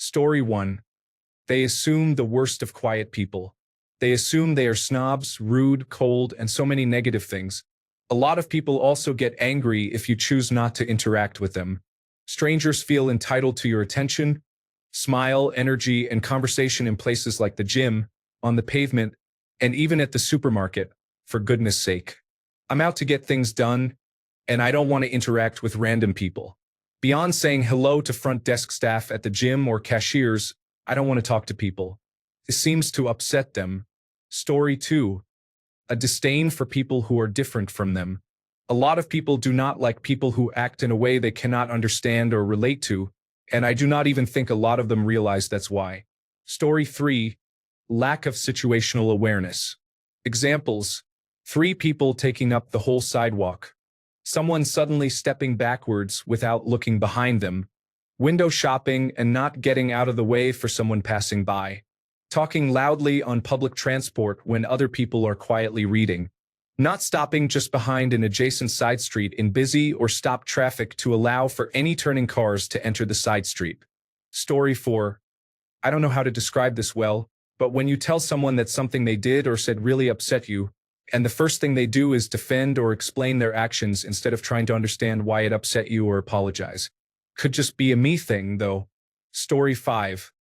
Story 1. They assume the worst of quiet people. They assume they are snobs, rude, cold, and so many negative things. A lot of people also get angry if you choose not to interact with them. Strangers feel entitled to your attention, smile, energy, and conversation in places like the gym, on the pavement, and even at the supermarket, for goodness sake. I'm out to get things done, and I don't want to interact with random people. Beyond saying hello to front desk staff at the gym or cashiers, I don't want to talk to people. It seems to upset them. Story 2. A disdain for people who are different from them. A lot of people do not like people who act in a way they cannot understand or relate to, and I do not even think a lot of them realize that's why. Story 3. Lack of situational awareness. Examples: 3 people taking up the whole sidewalk. Someone suddenly stepping backwards without looking behind them. Window shopping and not getting out of the way for someone passing by. Talking loudly on public transport when other people are quietly reading. Not stopping just behind an adjacent side street in busy or stopped traffic to allow for any turning cars to enter the side street. Story 4. I don't know how to describe this well, but when you tell someone that something they did or said really upset you, and the first thing they do is defend or explain their actions instead of trying to understand why it upset you or apologize. Could just be a me thing, though. Story 5.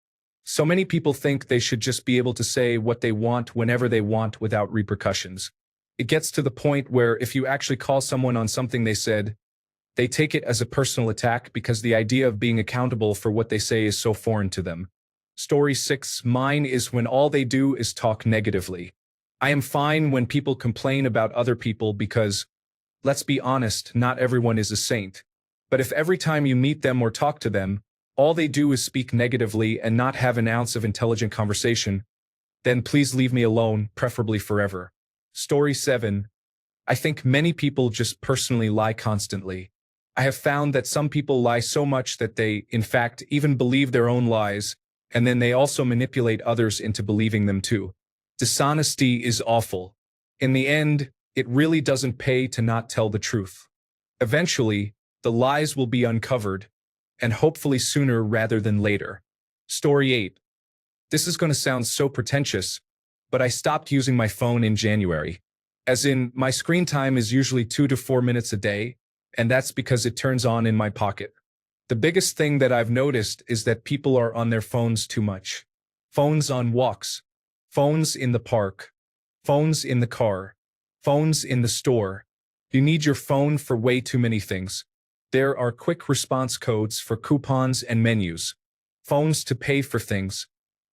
So many people think they should just be able to say what they want whenever they want without repercussions. It gets to the point where if you actually call someone on something they said, they take it as a personal attack because the idea of being accountable for what they say is so foreign to them. Story 6. Mine is when all they do is talk negatively. I am fine when people complain about other people because, let's be honest, not everyone is a saint. But if every time you meet them or talk to them, all they do is speak negatively and not have an ounce of intelligent conversation, then please leave me alone, preferably forever. Story 7. I think many people just personally lie constantly. I have found that some people lie so much that they, in fact, even believe their own lies, and then they also manipulate others into believing them too. Dishonesty is awful. In the end, it really doesn't pay to not tell the truth. Eventually, the lies will be uncovered, and hopefully sooner rather than later. Story 8. This is going to sound so pretentious, but I stopped using my phone in January. As in, my screen time is usually 2 to 4 minutes a day, and that's because it turns on in my pocket. The biggest thing that I've noticed is that people are on their phones too much. Phones on walks. Phones in the park. Phones in the car. Phones in the store. You need your phone for way too many things. There are quick response codes for coupons and menus. Phones to pay for things.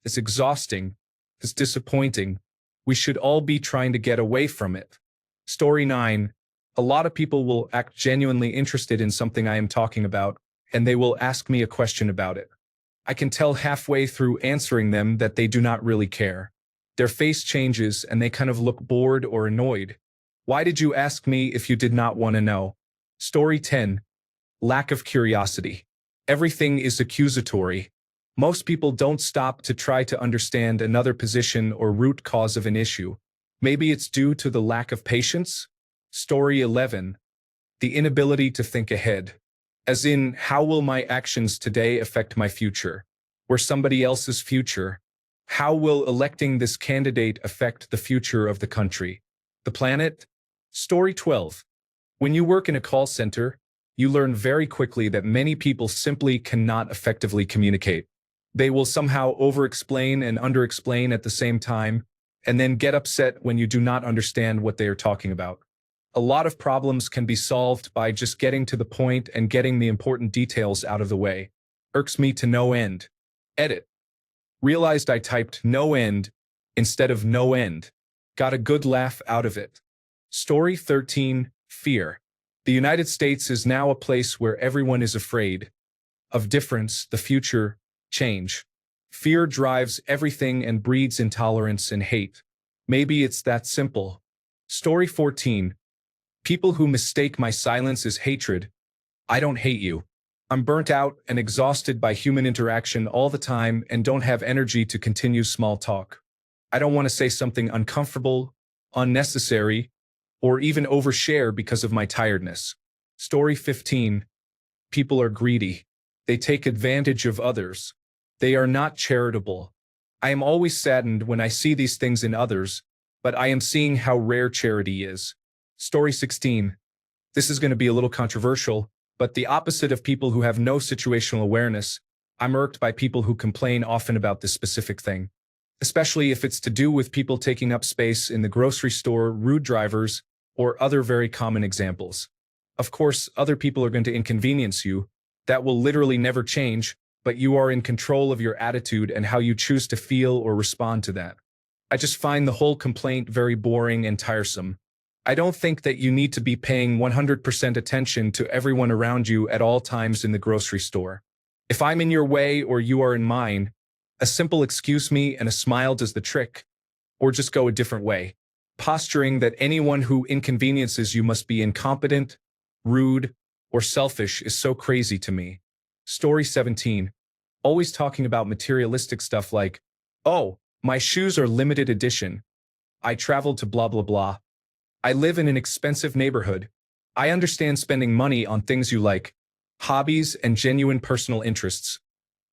It's exhausting. It's disappointing. We should all be trying to get away from it. Story 9. A lot of people will act genuinely interested in something I am talking about, and they will ask me a question about it. I can tell halfway through answering them that they do not really care. Their face changes and they kind of look bored or annoyed. Why did you ask me if you did not want to know? Story 10. Lack of curiosity. Everything is accusatory. Most people don't stop to try to understand another position or root cause of an issue. Maybe it's due to the lack of patience? Story 11. The inability to think ahead. As in, how will my actions today affect my future? Or somebody else's future? How will electing this candidate affect the future of the country? The planet? Story 12. When you work in a call center, you learn very quickly that many people simply cannot effectively communicate. They will somehow over-explain and under-explain at the same time, and then get upset when you do not understand what they are talking about. A lot of problems can be solved by just getting to the point and getting the important details out of the way. Irks me to no end. Edit. Realized I typed no end instead of no end. Got a good laugh out of it. Story 13. Fear. The United States is now a place where everyone is afraid of difference, the future, change. Fear drives everything and breeds intolerance and hate. Maybe it's that simple. Story 14. People who mistake my silence as hatred. I don't hate you. I'm burnt out and exhausted by human interaction all the time and don't have energy to continue small talk. I don't want to say something uncomfortable, unnecessary, or even overshare because of my tiredness. Story 15. People are greedy. They take advantage of others. They are not charitable. I am always saddened when I see these things in others, but I am seeing how rare charity is. Story 16. This is going to be a little controversial, but the opposite of people who have no situational awareness, I'm irked by people who complain often about this specific thing. Especially if it's to do with people taking up space in the grocery store, rude drivers, or other very common examples. Of course, other people are going to inconvenience you. That will literally never change, but you are in control of your attitude and how you choose to feel or respond to that. I just find the whole complaint very boring and tiresome. I don't think that you need to be paying 100% attention to everyone around you at all times in the grocery store. If I'm in your way or you are in mine, a simple excuse me and a smile does the trick, or just go a different way. Posturing that anyone who inconveniences you must be incompetent, rude, or selfish is so crazy to me. Story 17. Always talking about materialistic stuff like, oh, my shoes are limited edition. I traveled to blah blah blah. I live in an expensive neighborhood. I understand spending money on things you like, hobbies and genuine personal interests.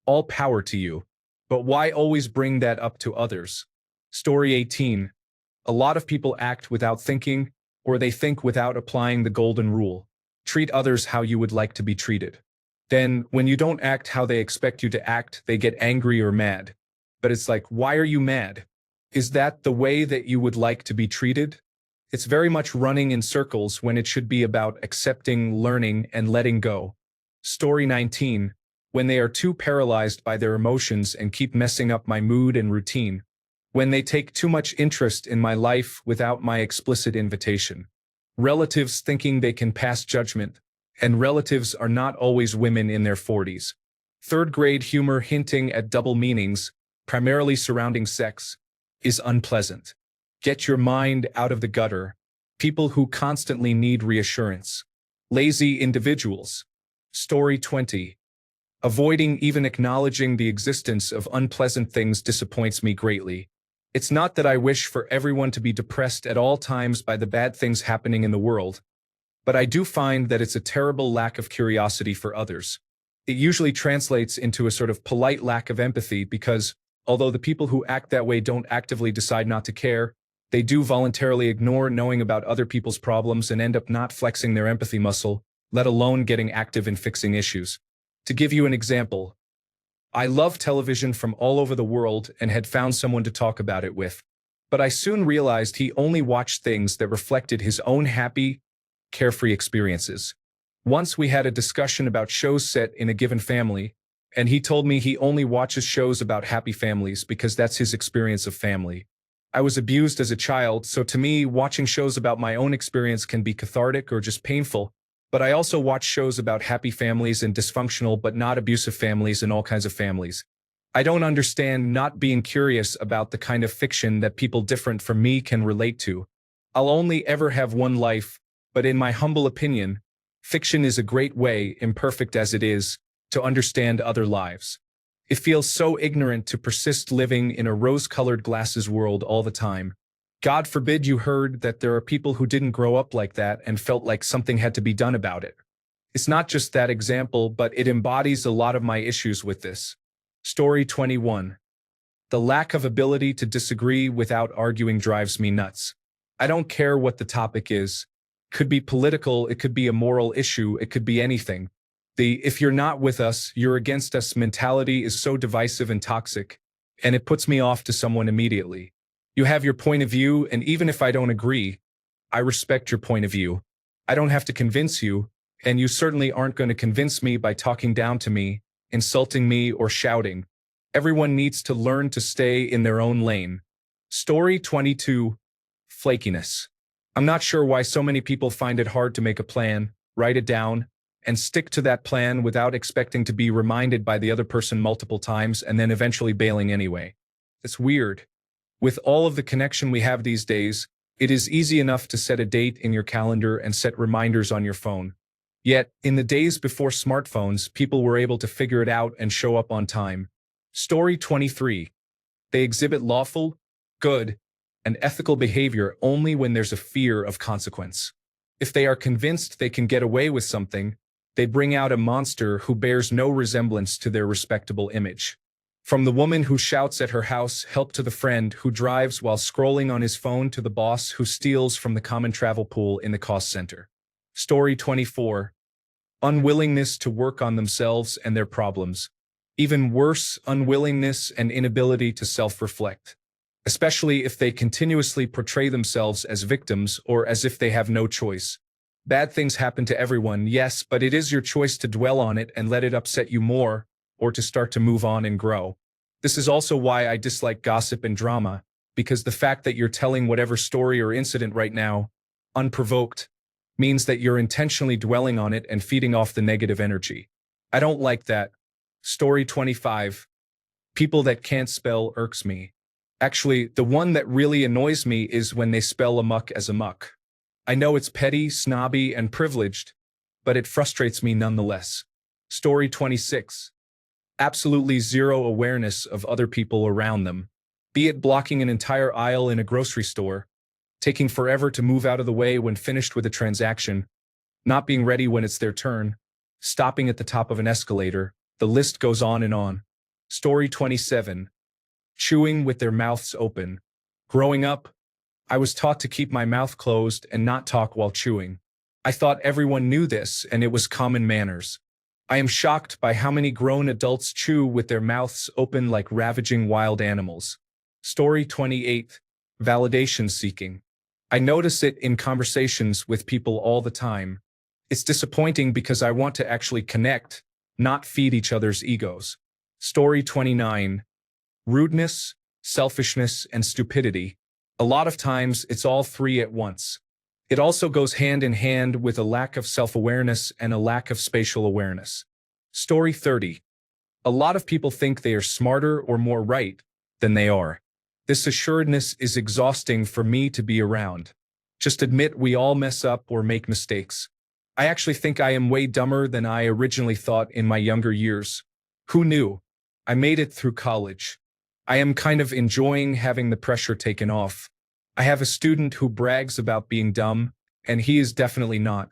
All power to you. But why always bring that up to others? Story 18. A lot of people act without thinking, or they think without applying the golden rule. Treat others how you would like to be treated. Then, when you don't act how they expect you to act, they get angry or mad. But it's like, why are you mad? Is that the way that you would like to be treated? It's very much running in circles when it should be about accepting, learning, and letting go. Story 19. When they are too paralyzed by their emotions and keep messing up my mood and routine. When they take too much interest in my life without my explicit invitation. Relatives thinking they can pass judgment, and relatives are not always women in their 40s. Third-grade humor hinting at double meanings, primarily surrounding sex, is unpleasant. Get your mind out of the gutter. People who constantly need reassurance. Lazy individuals. Story 20. Avoiding even acknowledging the existence of unpleasant things disappoints me greatly. It's not that I wish for everyone to be depressed at all times by the bad things happening in the world, but I do find that it's a terrible lack of curiosity for others. It usually translates into a sort of polite lack of empathy because, although the people who act that way don't actively decide not to care, they do voluntarily ignore knowing about other people's problems and end up not flexing their empathy muscle, let alone getting active in fixing issues. To give you an example, I love television from all over the world and had found someone to talk about it with, but I soon realized he only watched things that reflected his own happy, carefree experiences. Once we had a discussion about shows set in a given family, and he told me he only watches shows about happy families because that's his experience of family. I was abused as a child, so to me, watching shows about my own experience can be cathartic or just painful, but I also watch shows about happy families and dysfunctional but not abusive families and all kinds of families. I don't understand not being curious about the kind of fiction that people different from me can relate to. I'll only ever have one life, but in my humble opinion, fiction is a great way, imperfect as it is, to understand other lives. It feels so ignorant to persist living in a rose-colored glasses world all the time. God forbid you heard that there are people who didn't grow up like that and felt like something had to be done about it. It's not just that example, but it embodies a lot of my issues with this. Story 21. The lack of ability to disagree without arguing drives me nuts. I don't care what the topic is. It could be political, it could be a moral issue, it could be anything. The "if you're not with us, you're against us" mentality is so divisive and toxic, and it puts me off to someone immediately. You have your point of view, and even if I don't agree, I respect your point of view. I don't have to convince you, and you certainly aren't going to convince me by talking down to me, insulting me, or shouting. Everyone needs to learn to stay in their own lane. Story 22. Flakiness. I'm not sure why so many people find it hard to make a plan, write it down, and stick to that plan without expecting to be reminded by the other person multiple times and then eventually bailing anyway. It's weird. With all of the connection we have these days, it is easy enough to set a date in your calendar and set reminders on your phone. Yet, in the days before smartphones, people were able to figure it out and show up on time. Story 23. They exhibit lawful, good, and ethical behavior only when there's a fear of consequence. If they are convinced they can get away with something, they bring out a monster who bears no resemblance to their respectable image. From the woman who shouts at her house help to the friend who drives while scrolling on his phone to the boss who steals from the common travel pool in the cost center. Story 24. Unwillingness to work on themselves and their problems. Even worse, unwillingness and inability to self-reflect. Especially if they continuously portray themselves as victims or as if they have no choice. Bad things happen to everyone, yes, but it is your choice to dwell on it and let it upset you more, or to start to move on and grow. This is also why I dislike gossip and drama, because the fact that you're telling whatever story or incident right now, unprovoked, means that you're intentionally dwelling on it and feeding off the negative energy. I don't like that. Story 25. People that can't spell irks me. Actually, the one that really annoys me is when they spell amok as amuck. I know it's petty, snobby, and privileged, but it frustrates me nonetheless. Story 26. Absolutely zero awareness of other people around them. Be it blocking an entire aisle in a grocery store, taking forever to move out of the way when finished with a transaction, not being ready when it's their turn, stopping at the top of an escalator, the list goes on and on. Story 27. Chewing with their mouths open. Growing up, I was taught to keep my mouth closed and not talk while chewing. I thought everyone knew this and it was common manners. I am shocked by how many grown adults chew with their mouths open like ravaging wild animals. Story 28. Validation seeking. I notice it in conversations with people all the time. It's disappointing because I want to actually connect, not feed each other's egos. Story 29. Rudeness, selfishness, and stupidity. A lot of times, it's all three at once. It also goes hand in hand with a lack of self-awareness and a lack of spatial awareness. Story 30. A lot of people think they are smarter or more right than they are. This assuredness is exhausting for me to be around. Just admit we all mess up or make mistakes. I actually think I am way dumber than I originally thought in my younger years. Who knew? I made it through college. I am kind of enjoying having the pressure taken off. I have a student who brags about being dumb, and he is definitely not.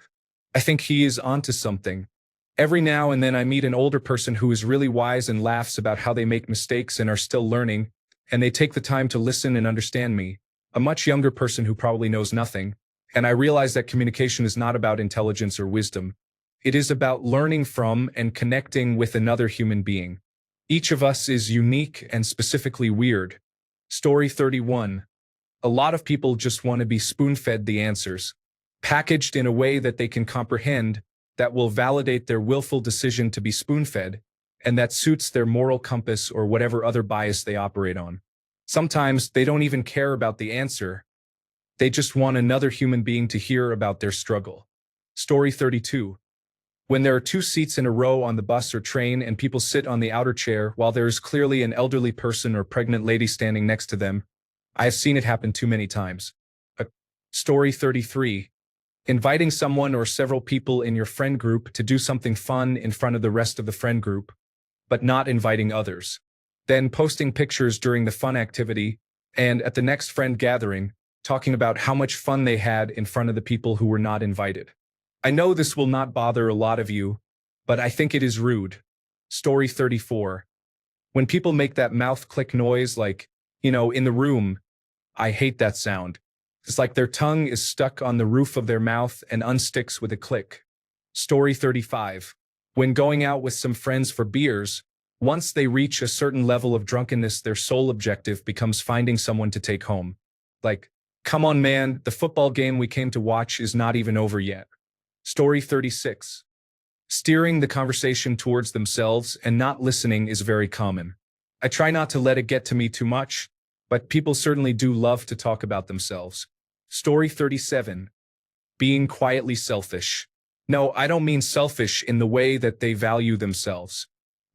I think he is onto something. Every now and then I meet an older person who is really wise and laughs about how they make mistakes and are still learning, and they take the time to listen and understand me, a much younger person who probably knows nothing, and I realize that communication is not about intelligence or wisdom. It is about learning from and connecting with another human being. Each of us is unique and specifically weird. Story 31. A lot of people just want to be spoon-fed the answers, packaged in a way that they can comprehend, that will validate their willful decision to be spoon-fed, and that suits their moral compass or whatever other bias they operate on. Sometimes they don't even care about the answer. They just want another human being to hear about their struggle. Story 32. When there are two seats in a row on the bus or train and people sit on the outer chair while there is clearly an elderly person or pregnant lady standing next to them, I have seen it happen too many times. Story 33. Inviting someone or several people in your friend group to do something fun in front of the rest of the friend group, but not inviting others. Then posting pictures during the fun activity, and at the next friend gathering, talking about how much fun they had in front of the people who were not invited. I know this will not bother a lot of you, but I think it is rude. Story 34. When people make that mouth click noise like, in the room, I hate that sound. It's like their tongue is stuck on the roof of their mouth and unsticks with a click. Story 35. When going out with some friends for beers, once they reach a certain level of drunkenness, their sole objective becomes finding someone to take home. Like, come on man, the football game we came to watch is not even over yet. Story 36. Steering the conversation towards themselves and not listening is very common. I try not to let it get to me too much, but people certainly do love to talk about themselves. Story 37. Being quietly selfish. No, I don't mean selfish in the way that they value themselves.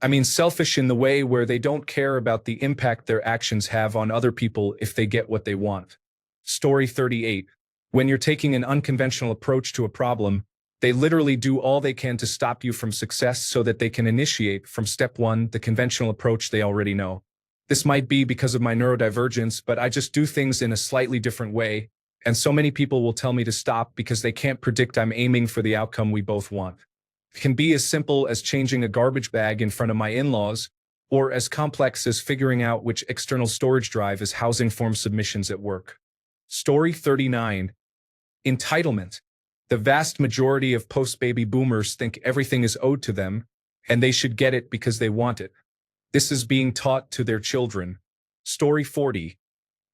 I mean selfish in the way where they don't care about the impact their actions have on other people if they get what they want. Story 38. When you're taking an unconventional approach to a problem, they literally do all they can to stop you from success so that they can initiate from step one the conventional approach they already know. This might be because of my neurodivergence, but I just do things in a slightly different way, and so many people will tell me to stop because they can't predict I'm aiming for the outcome we both want. It can be as simple as changing a garbage bag in front of my in-laws, or as complex as figuring out which external storage drive is housing form submissions at work. Story 39. Entitlement. The vast majority of post-baby boomers think everything is owed to them, and they should get it because they want it. This is being taught to their children. Story 40.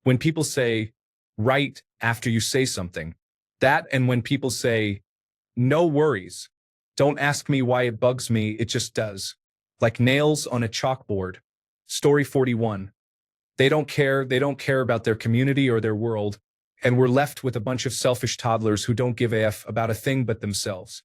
When people say, right after you say something. That and when people say, no worries. Don't ask me why it bugs me, it just does. Like nails on a chalkboard. Story 41. They don't care about their community or their world, and we're left with a bunch of selfish toddlers who don't give a F about a thing but themselves.